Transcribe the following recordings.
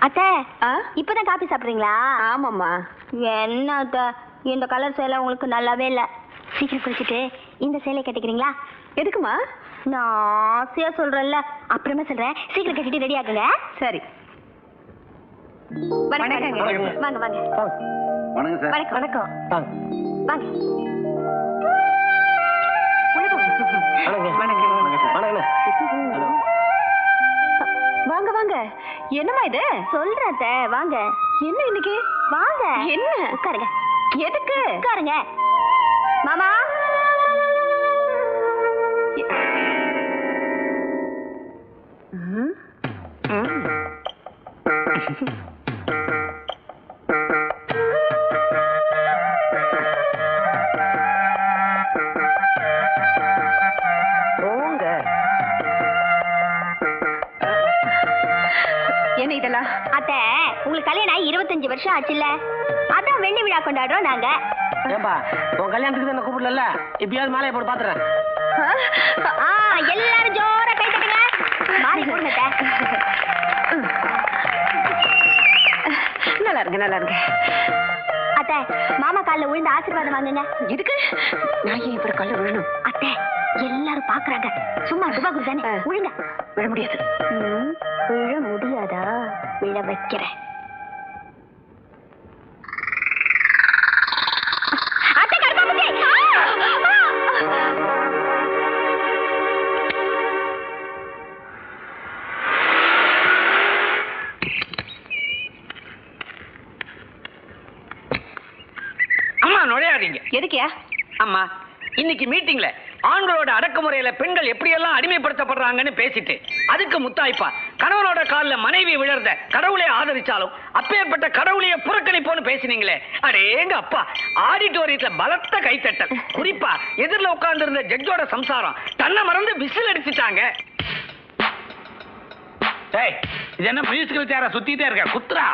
அத்தை இப்பதான் காபி சாப்பிடுறீங்களா? ஆமாம்மா. என்ன அத்தை இந்த கலர் சேலை உங்களுக்கு நல்லாவே இல்ல. சீக்கிரம் குளிச்சுட்டு இந்த சேலை கட்டிக்கிறீங்களா? எதுக்குமா? நான் ஆசையா சொல்றேன்ல, அப்புறமா சொல்றேன். சீக்கிரம் கட்டிட்டு ரெடி ஆகுங்க. சரி. வாங்க வாங்க. வணக்கம் சார். வணக்கம். வாங்க. வாங்க வாங்க. என்னம்மா இது? சொல்றேன் அத்தை, வாங்க. என்ன இன்னைக்கு? வாங்க. என்ன? உட்காருங்க. எதுக்கு? உட்காருங்க. மாமா என்ன இதெல்லாம்? அத்தை உங்களுக்கு கல்யாணம் ஆகி 25 வருஷம் ஆச்சுல்ல, அதான் வெள்ளி விழா கொண்டாடுறோம் நாங்க. ஏன்பா உன் கல்யாணத்துக்கு என்ன கூப்பிடல? இப்பயாவது மாலையை போட்டு பாத்துறேன். எல்லாரும் ஜோரா கை தட்டுங்க. மாலை போடுங்க. நல்லா இருக்கு நல்லா இருக்கு. அத்தை மாமா கால்ல விழுந்து ஆசீர்வாதம் வாங்குங்க. இதுக்கு நான் ஏன் இப்ப கால்ல விழணும்? அத்தை எல்லாரும் பாக்குறாங்க. சும்மா ரூபா குடுத்தானே விழுங்க. விழ முடியாது. விழ முடியாதா? விழ வைக்கிறேன். அம்மா நுழையாதீங்க. எதுக்கியா? அம்மா இன்னைக்கு மீட்டிங்ல ஆண்களோட அடக்குமுறையில பெண்கள் எப்படியெல்லாம் அடிமைப்படுத்தப்படுறாங்கன்னு பேசிட்டு அதுக்கு முத்தாய்ப்பா கணவனோட கால்ல மனைவி விழறத கடவுளை ஆதரிச்சாலும் அப்பேற்பட்ட கடவுளைய புறக்கணிப்போன்னு பேசினீங்களே, அடேங்க அப்பா. ஆடிட்டோரியத்துல பலத்த கைத்தட்டல். குறிப்பா எதிரில் உட்கார்ந்து இருந்த ஜட்ஜோட சம்சாரம் தன்னை மறந்து விசில் அடிச்சுட்டாங்க. இது என்ன மியூசிக்கல் சேர சுத்திட்டே இருக்க? குத்ரா.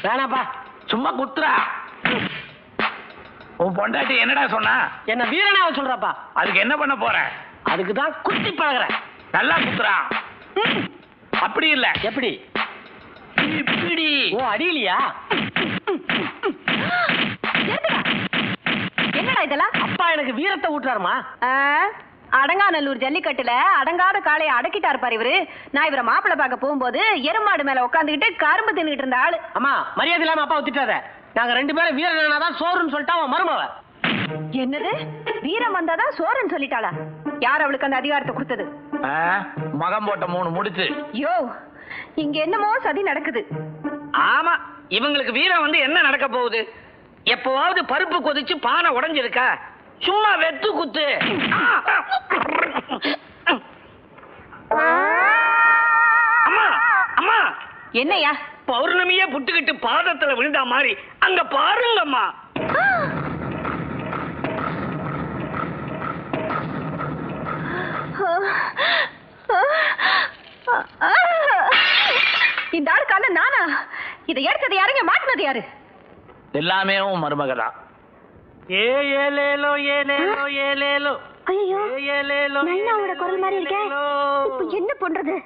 வேணாப்பா சும்மா குத்ரா. உன் பொண்டாட்டி என்னடா சொன்னா? என்ன வீரனாவை சொல்றப்பா. அதுக்கு என்ன பண்ண போற? அதுக்கு தான் குத்தி பழகுற. நல்லா குத்துறா. அப்படி இல்ல. எப்படி? இப்படி. ஓ அடியிலையா? என்னடா இதெல்லாம்? அப்பா எனக்கு வீரத்தை ஊட்டுறாருமா. அடங்காநல்லூர் ஜல்லிக்கட்டுல அடங்காத காளையை அடக்கிட்டாரு பாரு இவரு. நான் இவரை மாப்பிள்ளை பார்க்க போகும்போது எருமாடு மேல உட்காந்துக்கிட்டு கரும்பு தின்னுட்டு இருந்த ஆளு. அம்மா மரியாதை இல்லாம அப்பா திட்டாத. நாங்க ரெண்டு பேரும் வீரனாதான் சோறுன்னு சொல்லிட்டா அவன் மருமவ. என்னது? வீரம் வந்தாதான் சோறுன்னு சொல்லிட்டாளா? யார் அவளுக்கு அந்த அதிகாரத்தை கொடுத்தது? மகம் போட்ட 3 முடிச்சு. யோ இங்க என்னமோ சதி நடக்குது. ஆமா இவங்களுக்கு வீரம் வந்து என்ன நடக்க போகுது? எப்பவாவது பருப்பு கொதிச்சு பானை உடைஞ்சிருக்கா? சும்மா வெத்து குத்து. அம்மா அம்மா. என்னையா? பௌர்ணமியே புட்டுக்கிட்டு பாதத்துல விழுந்தா மாதிரி அங்க பாருங்கம்மா. இந்த ஆள் கால நானா? இதை எடுத்தது யாருங்க? மாட்டினது யாரு? எல்லாமே மருமகதான். ஏலேலோ ஏலேலோ ஏலேலோ. ஐயோ நைனாவோட குரல் மாதிரி இருக்கே. இப்போ என்ன பண்றது?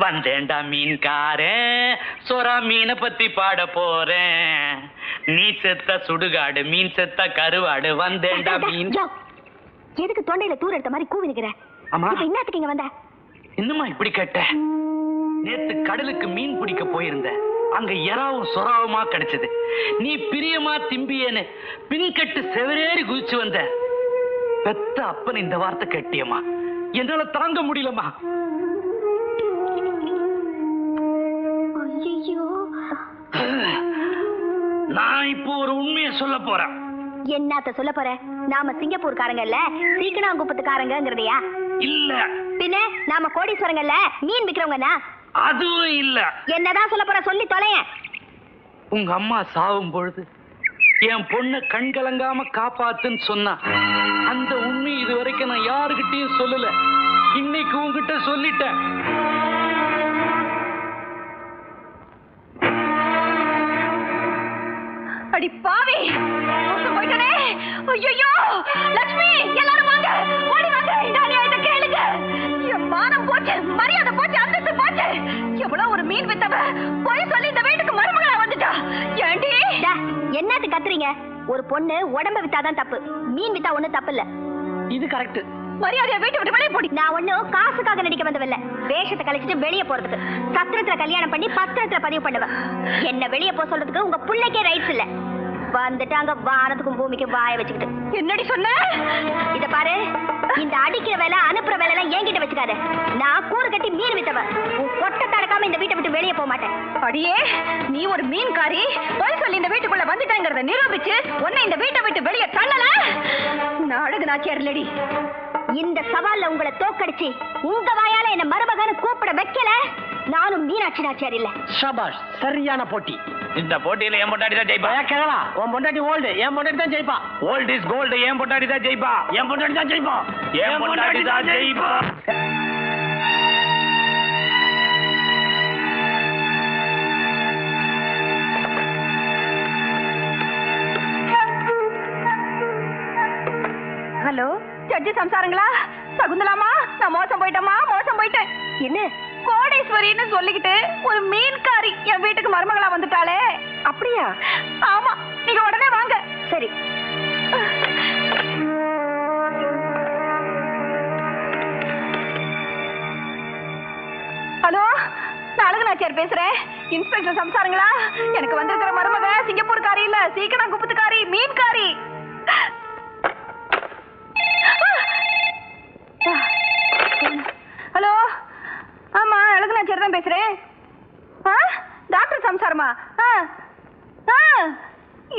வந்தேன்டா மீன்காரன், சொரா மீனை பத்தி பாட போறேன். நீ செத்த சுடுகாடு, மீன் செத்த கருவாடு. வந்தேன்டா மீன். எதுக்கு தொண்டையில தூர எடுத்த மாதிரி கூவி நிக்கிற? இப்ப என்னத்துக்கு இங்க வந்த? இன்னுமா இப்படி கேட்ட? நேத்து கடலுக்கு மீன் பிடிக்க போயிருந்த. அங்க எறாவும் சொராவுமா கிடைச்சது. நீ பிரியமா திம்பியேன்னு பின்கட்டு செவரேறி குதிச்சு வந்த. பெத்த அப்பன் இந்த வார்த்தை கேட்டியம்மா. என்னால தாங்க முடியலம்மா. நான் இப்போ ஒரு உண்மையை சொல்ல போறேன். என்னத்த சொல்ல போற? நாம சிங்கப்பூர்காரங்க இல்ல சீக்கனாங்குப்பத்துக்காரங்கிறதையா? இல்ல. பின்ன நாம கோடீஸ்வரங்கல்ல மீன் விக்கிறவங்கனா? அதுவும் இல்ல. என்னதான் சொல்ல போற? சொல்லி தொலைய. உங்க அம்மா சாவும் பொழுது என் பொண்ணு கண் கலங்காம காப்பாத்துன்னு சொன்னா அந்த உண்மை இது வரைக்கும் நான் யாருகிட்டயும் சொல்லல. இன்னைக்கு உங்ககிட்ட சொல்லிட்டேன். அடி பாவி போயிட்டனே. ஐயோ லட்சுமி எல்லாரும் வாங்க, ஓடி வாங்க. இந்த அநியாயத்தை கேளுங்க. என் மானம் போச்சு, மரியாதை போச்சு அந்தஸ்து போச்சு. எவ்வளவு ஒரு மீன் வித்தவ போய் சொல்லி இந்த வீட்டுக்கு மருமகளா வந்துட்டா. ஏண்டி என்னது கத்துறீங்க? ஒரு பொண்ணு உடம்ப வித்தாதான் தப்பு, மீன் வித்தா ஒண்ணு தப்பு இல்ல. இது கரெக்ட். மரியாதையா வீட்டை விட்டு வெளியே போடி. நான் ஒண்ணும் காசுக்காக நடிக்க வந்தவில்ல, வேஷத்தை கழிச்சிட்டு வெளியே போறதுக்கு. சத்திரத்துல கல்யாணம் பண்ணி பத்திரத்துல பதிவு பண்ணுவேன். என்ன வெளியே போக சொல்றதுக்கு உங்க பிள்ளைக்கே ரைட்ஸ் இல்ல. வந்துட்டாங்க வானத்துக்கும் பூமிக்கும் வாய வச்சுக்கிட்டு. என்னடி சொன்ன? இத பாரு, இந்த அடிக்கிற வேலை அனுப்புற வேலை எல்லாம் என்கிட்ட வச்சுக்காத. நான் கூறு கட்டி மீன் வித்தவன். உன் கொட்டை தடக்காம இந்த வீட்டை விட்டு வெளியே போக மாட்டேன். அடியே, நீ ஒரு மீன்காரி போய் சொல்லி இந்த வீட்டுக்குள்ள வந்துட்டாங்கறத நிரூபிச்சு உன்னை இந்த வீட்டை விட்டு வெளியே தள்ளல. நான் அழகு நாச்சியார் இல்லடி. இந்த சவால்ல உங்களை தோக்கடிச்சு உங்க வாயால என்ன மருமகன்னு கூப்பிட வைக்கல, நானும் மீனாட்சி நாச்சியார் இல்ல. ஷபாஷ், சரியான போட்டி. இந்த போட்டியில என் பொண்டாடி தான் ஜெயிப்பா. கேளா, உன் பொண்டாட்டி ஓல்டு, என் பொண்டாட்டி தான் ஜெயிப்பா. Old is gold. என் பொண்டாடி தான் ஜெயிப்பா. என் பொண்டாட்டி தான் ஜெயிப்பா. என் பொண்டாடி தான் ஜெயிப்பா. ஹலோ, ஜட்ஜி சம்சாரங்களா? சகுந்தலாமா, நான் மோசம் போயிட்டேன். என்ன கோடீஸ்வரின்னு சொல்லிக்கிட்டு ஒரு மீன்காரி என் வீட்டுக்கு மருமகளா வந்துட்டாளே. அப்படியா? ஆமா, நீங்க உடனே வாங்க. சரி. ஹலோ, நான் அழகு நாச்சியார் பேசுறேன். இன்ஸ்பெக்டர் சம்சாரங்களா? எனக்கு வந்திருக்கிற மருமக சிங்கப்பூர்காரி இல்ல, சீக்கிரம் குப்பத்துக்காரி, மீன்காரி. ஹலோ, ஆமா, அழகு நாச்சியார் தான் பேசுறேன். டாக்டர் சம்சாரமா?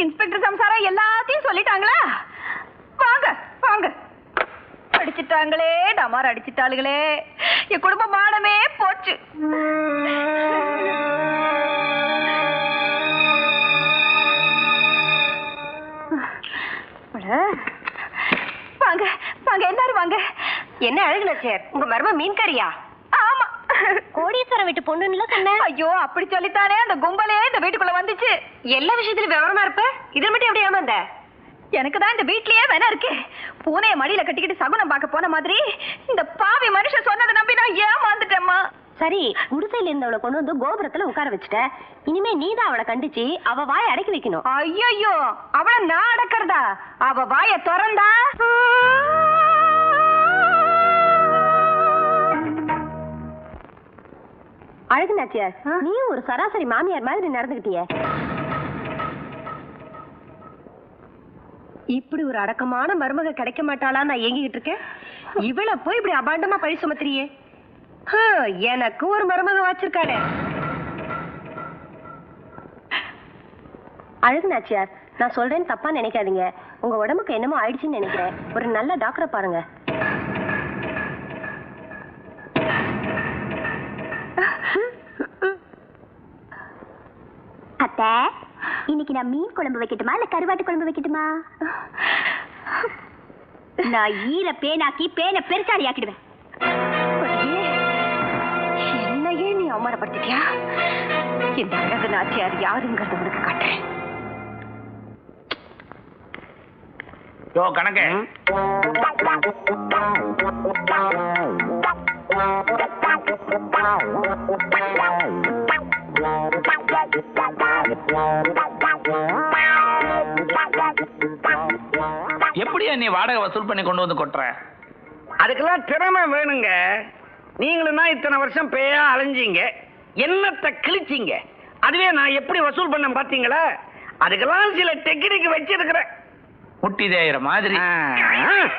இன்ஸ்பெக்டர் சம்சாரம் எல்லாத்தையும் சொல்லிட்டாங்களா? வாங்க வாங்க. அடிச்சிட்டாங்களே, டமார் அடிச்சிட்டாளுகளே, என் குடும்ப மானமே போச்சு. வாங்க வாங்க, எல்லாரும் வாங்க. என்ன அழகு நாச்சியார், உங்க மர்ம மீன்காரியா? ஆமா, கோடீஸ்வரம் வீட்டு பொண்ணுன்னு சொன்னேன். ஐயோ, அப்படி சொல்லித்தானே அந்த கும்பலே இந்த வீட்டுக்குள்ள வந்துச்சு. எல்லா விஷயத்திலும் விவரமா இருப்ப, இதில் மட்டும் எப்படி ஏமாந்த? எனக்கு தான் இந்த வீட்லயே வேணா இருக்கு. பூனைய மடியில கட்டிக்கிட்டு சகுனம் பார்க்க போன மாதிரி இந்த பாவி மனுஷன் சொன்னதை நம்பி நான் ஏமாந்துட்டேம்மா. சரி, குடிசையில இருந்தவளை கொண்டு வந்து கோபுரத்துல உட்கார வச்சுட்ட. இனிமே நீதான் அவளை கண்டிச்சு அவ வாயை அடக்கி வைக்கணும். ஐயோ, அவளை நான் அடக்கிறதா? அவ வாய திறந்தா அழகு நாச்சியார், நீ ஒரு சராசரி மாமியார் மாதிரி நடந்துகிட்டிய. இப்படி ஒரு அடக்கமான மருமக கிடைக்க மாட்டாளா நான் ஏங்கிட்டு இருக்கேன். இவளை போய் இப்படி அபாண்டமா பழி சுமத்துறியே. எனக்கு ஒரு மருமக வச்சிருக்காளே. அழகு நாச்சியார், நான் சொல்றேன்னு தப்பா நினைக்காதீங்க. உங்க உடம்புக்கு என்னமோ ஆயிடுச்சுன்னு நினைக்கிறேன். ஒரு நல்ல டாக்டரை பாருங்க. அத்தை, இன்னைக்கு நான் மீன் குழம்பு வைக்கட்டுமா இல்ல கருவாட்டு குழம்பு வைக்கட்டுமா? நான் ஈர பேனாக்கி பேனை பெருசாடி ஆக்கிடுவேன். என்னையே நீ அவமானப்படுத்திட்டியா? இந்த அழகு நாச்சியார் யாருங்கிறத உனக்கு காட்டுறேன். கணக்கு எப்படியா நீ வாடகை வசூல் பண்ணி கொண்டு வந்து கொட்டுற? அதுக்கெல்லாம் திறமை வேணுங்க. நீங்களும் தான் இத்தனை வருஷம் பேயா அலைஞ்சீங்க, என்னத்தை கிழிச்சீங்க. அதுவே நான் எப்படி வசூல் பண்ண பாத்தீங்களா? அதுக்கெல்லாம் சில டெக்னிக் வச்சிருக்கிறேன். முட்டி தேயிற மாதிரி.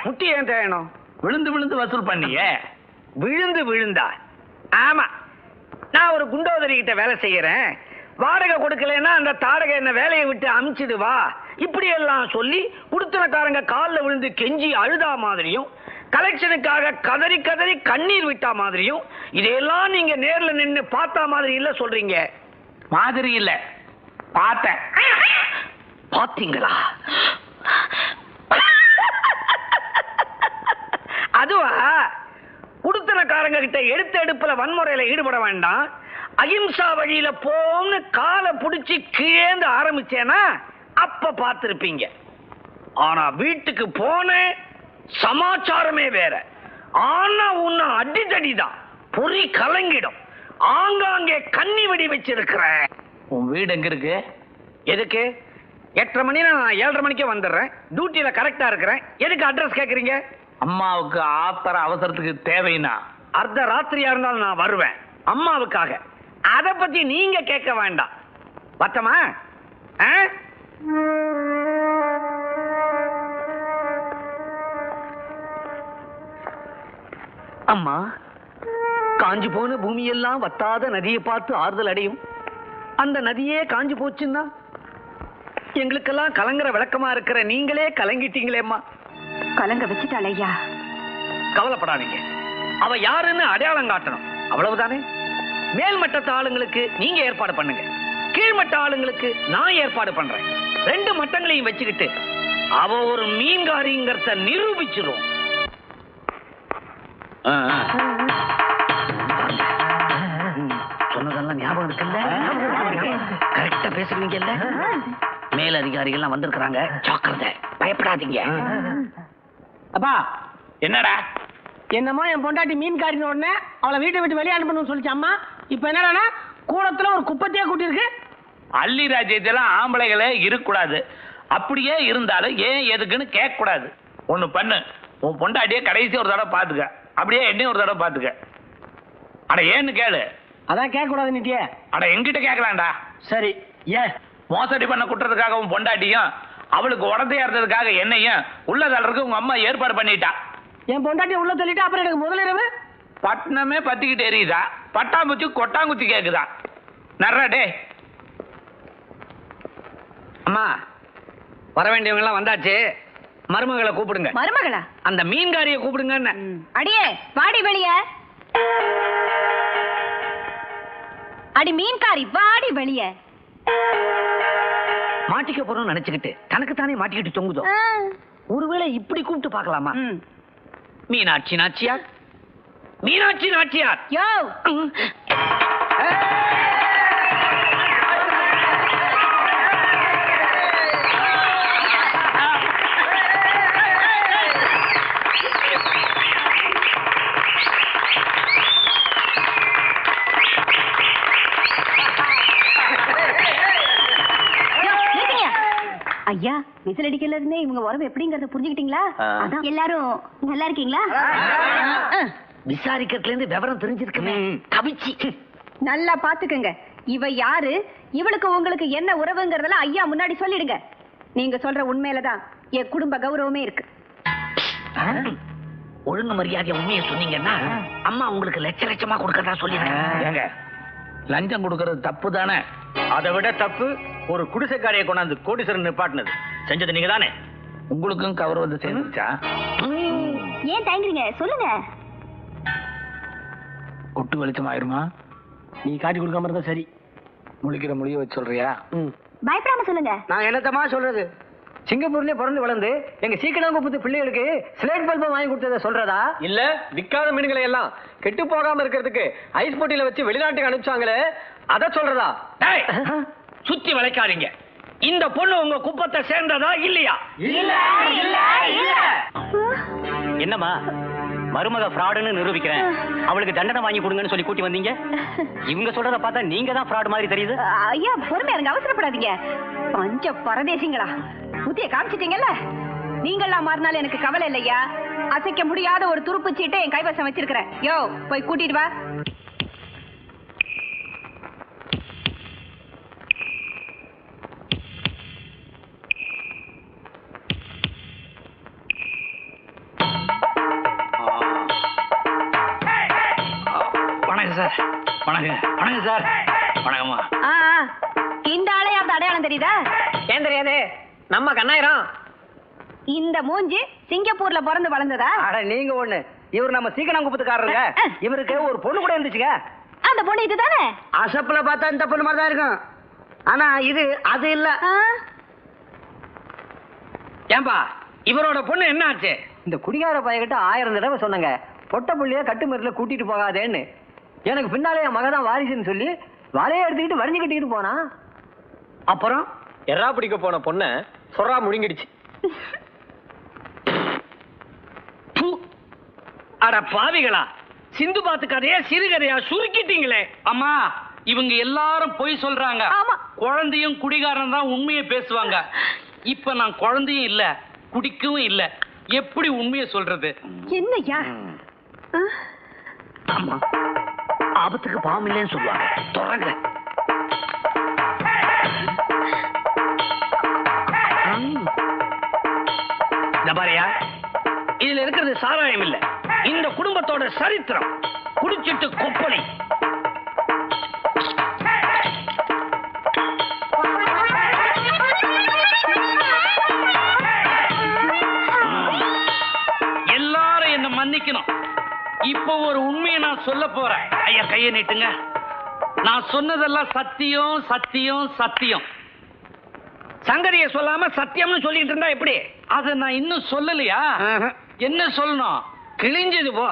முட்டி ஏன் தேயணும்? விழுந்து விழுந்து வசூல் பண்ணிய. விழுந்து விழுந்தா? ஆமா, நான் ஒரு குண்டோதரி கிட்ட வேலை செய்யறேன். வாடகை கொடுக்கலன்னா அந்த தாடகை என்ன வேலையை விட்டு அமிச்சிடுவா, இப்படி எல்லாம் சொல்லி குடுத்தனக்காரங்க காலில் விழுந்து கெஞ்சி அழுதா மாதிரியும், கலெக்ஷனுக்காக கதறி கதறி கண்ணீர் விட்டா மாதிரியும், இதையெல்லாம் நீங்க நேர்ல நின்னு பார்த்தா மாதிரி இல்ல சொல்றீங்க. மாதிரி இல்ல, பார்த்தேன். பாத்தீங்களா? அதுவா? குடுத்தனக்காரங்க கிட்ட எடுத்த எடுப்புல வன்முறையில ஈடுபட வேண்டாம், அகிம்சா வழியில போன்னு காலை புடிச்சு கீழேந்து ஆரம்பிச்சேனா அப்ப பார்த்திருப்பீங்க. ஆனா வீட்டுக்கு போன சமாச்சாரமே வேற. ஆனா உன்ன அடிதடிதான். பொறி கலங்கிடும். ஆங்காங்கே கன்னி வெடி வச்சிருக்கிறேன். உன் வீடு எங்க இருக்கு? எதுக்கு? 8:30 மணி, நான் 7:30 மணிக்கே வந்துடுறேன். டியூட்டியில கரெக்டா இருக்கிறேன். எதுக்கு அட்ரஸ் கேக்குறீங்க? அம்மாவுக்கு ஆத்திர அவசரத்துக்கு தேவைன்னா அர்த்த ராத்திரியா இருந்தாலும் நான் வருவேன் அம்மாவுக்காக. அத பத்தி நீங்க கேட்க வேண்டாம். பத்தமா? அம்மா, காஞ்சு போன பூமியெல்லாம் வத்தாத நதியை பார்த்து ஆறுதல் அடையும். அந்த நதியே காஞ்சு போச்சுன்னா எங்களுக்கெல்லாம் கலங்குற விளக்கமா இருக்கிற நீங்களே கலங்கிட்டீங்களேம்மா. கலங்க வச்சுட்டாள் ஐயா. கவலைப்படாதீங்க, அவ யாருன்னு அடையாளம் காட்டணும், அவ்வளவுதானே. மேல்மட்டத்து ஆளுங்களுக்கு நீங்க ஏற்பாடு பண்ணுங்க, கீழ்மட்ட ஆளுங்களுக்கு நான் ஏற்பாடு பண்றேன். 2 மட்டங்களையும் வச்சுக்கிட்டு அவ ஒரு மீன்காரிங்கிறத நிரூபிச்சிரும். சொன்னதெல்லாம் ஞாபகம் இருக்குல்ல? கரெக்டா பேசுறீங்கல்ல? மேல் அதிகாரிகள்லாம் வந்திருக்கிறாங்க, ஜாக்கிரதை, பயப்படாதீங்க. அப்பா, என்னடா? என்னமோ என் பொண்டாட்டி மீன்காரின உடனே அவளை வீட்டை விட்டு வெளியே அனுப்பணும்னு சொல்லிச்சு அம்மா. இப்ப என்னடா கூடத்துல ஒரு குப்பத்தையே கூட்டிருக்கு. அள்ளி ராஜ்யத்தெல்லாம் ஆம்பளைகளே இருக்கக்கூடாது. அப்படியே இருந்தாலும் ஏன் எதுக்குன்னு கேட்க கூடாது. ஒண்ணு பண்ணு, உன் பொண்டாட்டியே கடைசி ஒரு தடவை பாத்துக்க, அப்படியே என்னையும் ஒரு தடவை பாத்துக்க. அட ஏன்னு கேளு. அதான் கேட்க கூடாது நீட்டியே. அட எங்கிட்ட கேட்கலாம்டா. சரி, ஏன் மோசடி பண்ண குற்றத்துக்காக உன் பொண்டாட்டியும் அவளுக்கு உடந்தையா இருந்ததுக்காக என்னையும் உள்ள தளருக்கு உங்க அம்மா ஏற்பாடு பண்ணிட்டா. என் பொண்டாட்டி உள்ள தள்ளிட்டு அப்புறம் எனக்கு முதலிரவு பட்டணமே பத்திக்கிட்டு எரியுதா, பட்டாம்பூச்சி கொட்டாங்குச்சி கேக்குதா? நர்றடே. அம்மா, வர வேண்டியவங்க எல்லாம் வந்தாச்சு. மருமகளை கூப்பிடுங்க. மருமகளா? அந்த மீன்காரியை கூப்பிடுங்க. அடியே வாடி வெளிய. அடி மீன்காரி வாடி வெளிய. மாட்டிக்க போறோம்னு நினைச்சுக்கிட்டு தனக்கு தானே மாட்டிக்கிட்டு தொங்குதோ. ஒருவேளை இப்படி கூப்பிட்டு பார்க்கலாமா? மீனாட்சி நாச்சியார், மீனாட்சி நாச்சியார். யோ, ஐயா, விசில் அடிக்கல இருந்தே இவங்க உறவு எப்படிங்கறத புரிஞ்சுக்கிட்டீங்களா? அதான் எல்லாரும் நல்லா இருக்கீங்களா? விசாரிக்கிறதுல இருந்து விவரம் தெரிஞ்சிருக்குமே. கவிச்சி நல்லா பாத்துக்கங்க. இவ யாரு, இவளுக்கு உங்களுக்கு என்ன உறவுங்கறதெல்லாம் ஐயா முன்னாடி சொல்லிடுங்க. நீங்க சொல்ற உண்மையிலதான் என் குடும்ப கௌரவமே இருக்கு. ஒழுங்கு மரியாதை உண்மையை சொன்னீங்கன்னா அம்மா உங்களுக்கு லட்சமா கொடுக்கறதா சொல்லிடுறேன். ஏங்க, லஞ்சம் கொடுக்கறது தப்பு தானே? அதை விட தப்பு ஒரு குடிசைக்காரையை கொண்டாந்து கோடீஸ்வரன் நிப்பாட்டினது. செஞ்சது நீங்க தானே. உங்களுக்கும் கௌரவத்தை சேர்ந்துச்சா? ஏன் தயங்குறீங்க, சொல்லுங்க. கொட்டு வெளிச்சம் ஆயிருமா? நீ காட்டி கொடுக்காம இருந்தா சரி. முழிக்கிற மொழிய வச்சு சொல்றியா? பயப்படாம சொல்லுங்க. நான் என்னத்தமா சொல்றது? சிங்கப்பூர்லயே பிறந்து வளர்ந்து எங்க சீக்கிரம் பிள்ளைகளுக்கு ஸ்லேட் பல்பம் வாங்கி கொடுத்தத சொல்றதா? இல்ல விக்காத மீன்களை எல்லாம் கெட்டு போகாம இருக்கிறதுக்கு ஐஸ் போட்டியில வச்சு வெளிநாட்டுக்கு அனுப்பிச்சாங்களே, அத சொல்றதா? சுத்தி வளைக்காதீங்க. இந்த பொண்ணு உங்க குப்பத்தை சேர்ந்ததா இல்லையா? என்னம்மா, மருமக ஃப்ராடுன்னு நிரூபிக்கிறேன், அவளுக்கு தண்டனை வாங்கி கொடுங்கன்னு சொல்லி கூட்டி வந்தீங்க. இவங்க சொல்றத பார்த்தா நீங்க தான் ஃப்ராட் மாதிரி தெரியுது. ஐயா பொறுமையா இருங்க, அவசரப்படாதீங்க. பஞ்ச பரதேசிங்களா, புத்திய காமிச்சிட்டீங்கல்ல. நீங்கெல்லாம் மாறினாலும் எனக்கு கவலை இல்லையா. அசைக்க முடியாத ஒரு துருப்பு சீட்டை என் கைவசம் வச்சிருக்கிறேன். யோ, போய் கூட்டிட்டு வா. வணக்கம் சார். வணக்கம். வணக்கம் சார். வணக்கம்மா. இந்த ஆளையா அந்த அடையாளம் தெரியுதா? ஏன் தெரியாது? நம்ம கண்ணாயிரம். இந்த மூஞ்சி சிங்கப்பூர்ல பிறந்து வளர்ந்ததா? அட நீங்க ஒண்ணு, இவர் நம்ம சீக்கிரங்குப்பத்துக்காரருங்க. இவருக்கு ஒரு பொண்ணு கூட இருந்துச்சுங்க. அந்த பொண்ணு இதுதானே? அசப்புல பார்த்தா இந்த பொண்ணு மாதிரி தான் இருக்கும். ஆனா இது அது இல்ல. ஏன்பா, இவரோட பொண்ணு என்ன ஆச்சு? இந்த குடிகார பையன்கிட்ட 1000 தடவை சொன்னங்க, பொட்ட புள்ளைய கட்டுமரில கூட்டிட்டு போகாதேன்னு. எனக்கு பின்னாலே என் மகதான் வாரிசுன்னு சொல்லி வலையை எடுத்துக்கிட்டு வரைஞ்சு கட்டிக்கிட்டு போனா. அப்புறம் எறா பிடிக்க போன பொண்ண சொரா முழுங்கிடுச்சு. அட பாவிகளா, சிந்து பாத்து கதையா சிறுகதையா சுருக்கிட்டீங்களே. அம்மா இவங்க எல்லாரும் பொய் சொல்றாங்க. ஆமா. குழந்தையும் குடிகாரன் தான் உண்மையை பேசுவாங்க. இப்ப நான் குழந்தையும் இல்ல, குடிக்கவும் இல்ல, எப்படி உண்மையை சொல்றது? என்னய்யா? ஆமா, ஆபத்துக்கு பாவம் இல்லைன்னு சொல்லுவாங்க. தொடங்க. பாரியா, இதுல இருக்கிறது சாராயம் இல்ல, இந்த குடும்பத்தோட சரித்திரம். குடிச்சிட்டு கொப்பளை. எல்லாரும் என்ன மன்னிக்கணும். இப்போ ஒரு உண்மையை நான் சொல்ல போறேன். ஐயா கையை நீட்டுங்க. நான் சொன்னதெல்லாம் சத்தியம் சத்தியம் சத்தியம். சங்கதிய சொல்லாம சத்தியம்னு சொல்லிட்டு இருந்தா எப்படி? அத நான் இன்னும் சொல்லலையா? என்ன சொல்லணும்? கிழிஞ்சது போ.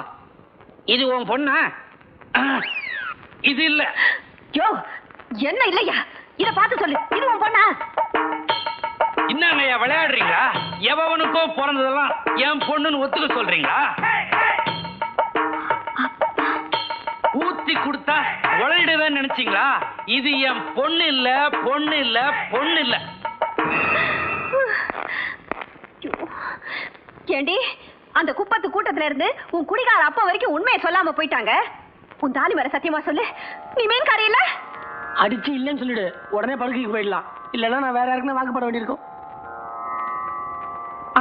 இது உன் பொண்ணா? இது இல்ல. யோ, என்ன இல்லையா? இத பார்த்து சொல்லு. இது உன் பொண்ணா? என்னங்கய்யா விளையாடுறீங்களா? எவனுக்கோ பிறந்ததெல்லாம் என் பொண்ணுன்னு ஒத்துக்க சொல்றீங்களா? ஊத்தி கொடுத்தா உழையிடுவேன்னு நினைச்சீங்களா? இது என் பொண்ணு இல்ல, பொண்ணு இல்ல, பொண்ணு இல்ல. ஏண்டி, அந்த குப்பத்து கூட்டத்துல இருந்து உன் குடிகார அப்பா வரைக்கும் உண்மையை சொல்லாம போயிட்டாங்க. உன் தாலி மேல சத்தியமா சொல்லு, நீ மீன்காரி இல்ல? அடிச்சு இல்லைன்னு சொல்லிடு, உடனே படுக்கைக்கு போயிடலாம். இல்லைன்னா நான் வேற யாருக்குன்னா வாக்குப்பட வேண்டியிருக்கும்.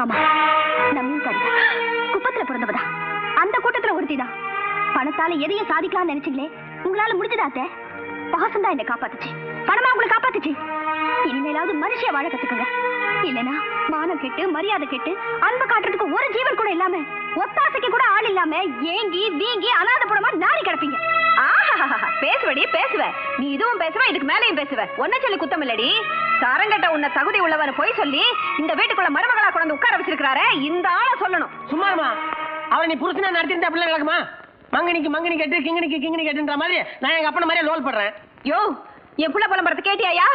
ஆமா, நான் மீன்காரி குப்பத்துல பிறந்தவதா. அந்த கூட்டத்துல ஒருத்திதான். பணத்தால எதையும் சாதிக்கலாம்னு நினைச்சீங்களே, உங்களால முடிஞ்சதாத்த. பாசம் தான் என்ன காப்பாத்துச்சு, பணமா உங்களை காப்பாத்துச்சு. இனிமேலாவது மனுஷிய வாழ கத்துக்கங்க. இல்லனா மானம் கெட்டு, மரியாதை கெட்டு, அன்பு காட்டுறதுக்கு ஒரு ஜீவன் கூட இல்லாம, ஒத்தாசைக்கு கூட ஆள் இல்லாம ஏங்கி வீங்கி அனாதபுரமா நாரி கிடப்பீங்க. பேசுவடி பேசுவ. நீ இதுவும் பேசுவ, இதுக்கு மேலையும் பேசுவ. ஒன்ன சொல்லி குத்தம் இல்லடி. தரங்கட்ட உன்ன தகுதி உள்ளவன் போய் சொல்லி இந்த வீட்டுக்குள்ள மருமகளா கொண்டு உட்கார வச்சிருக்காரே, இந்த ஆளை சொல்லணும். சும்மாமா, அவன் நீ புருஷனா நடத்திருந்தா அப்படிலாம் நடக்குமா? மங்கனிக்கு மங்கனி கேட்டு கிங்கனிக்கு கிங்கனி கேட்டுன்ற மாதிரி நான் எங்க அப்பன மாதிரியே லோல் பண்றேன். யோ, என் புள்ள பழம்பரத்தை கேட்டியாயா?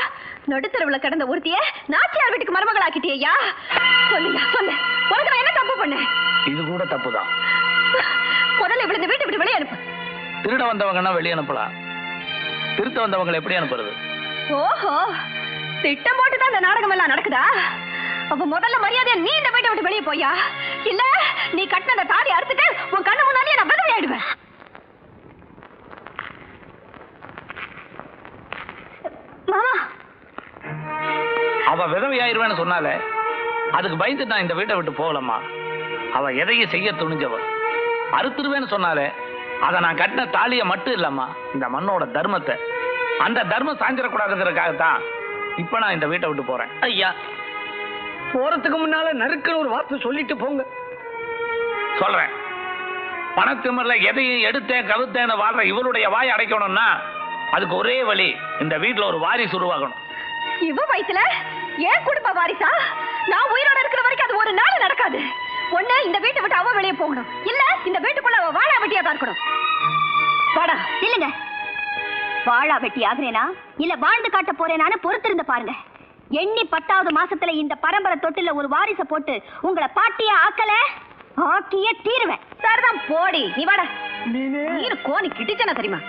நடுத்தரவுல கிடந்த ஒருத்திய நாச்சியார் வீட்டுக்கு மருமகளாக்கிட்டியா? சொல்லுயா சொல்லு, உனக்கு நான் என்ன தப்பு பண்ணேன்? இது கூட தப்புதான். முதல்ல இவளை இந்த வீட்டை விட்டு வெளியே அனுப்பு. திருட வந்தவங்கன்னா வெளியே அனுப்பலாம், திருத்த வந்தவங்களை எப்படி அனுப்புறது? ஓஹோ, திட்டம் போட்டுதான் இந்த நாடகம் எல்லாம் நடக்குதா? அப்ப முதல்ல மரியாதையா நீ இந்த வீட்டை விட்டு வெளியே போயா, இல்ல நீ கட்டின அந்த தாலி அறுத்துட்டு உன் கண்ணு முன்னாலேயே நான் விதவை ஆயிடுவேன். மாமா, அவ விதவையாயிருவேன்னு சொன்னாலே அதுக்கு பயந்து நான் இந்த வீட்டை விட்டு போகலம்மா. அவ எதையும் செய்ய துணிஞ்சவ. அறுத்துருவேன்னு சொன்னாலே அதை நான் கட்டின தாலியை மட்டும் இல்லம்மா, இந்த மண்ணோட தர்மத்தை, அந்த தர்மம் சாஞ்சிடக்கூடாதுங்கிறதுக்காகத்தான் இப்ப நான் இந்த வீட்டை விட்டு போறேன். ஐயா, போறதுக்கு முன்னால நறுக்குன்னு ஒரு வார்த்தை சொல்லிட்டு போங்க. சொல்றேன். பணத்திமர்ல எதையும் எடுத்தேன் கவுத்தேன்னு வாழ்ற இவருடைய வாய் அடைக்கணும்னா அதுக்கு ஒரே வழி, இந்த வீட்டுல ஒரு வாரிசு உருவாகணும். இவ வயித்துல ஏன் குடும்ப வாரிசா? நான் உயிரோட இருக்கிற வரைக்கும் அது ஒரு நாள் நடக்காது. ஒண்ணு இந்த வீட்டை விட்டு அவ வெளியே போகணும், இல்ல இந்த வீட்டுக்குள்ள அவ வாழா வெட்டியா தான் இருக்கணும். வாடா. இல்லங்க, வாழா வெட்டி ஆகுறேனா இல்ல வாழ்ந்து காட்ட போறேனான்னு பொறுத்திருந்து பாருங்க. எண்ணி 10வது மாசத்துல இந்த பரம்பரை தொட்டில ஒரு வாரிசை போட்டு உங்களை பாட்டியா ஆக்கல, ஆக்கியே தீருவேன். சரிதான் போடி. நீ வாடா. நீர் கோணி கிட்டிச்சனா தெரியுமா?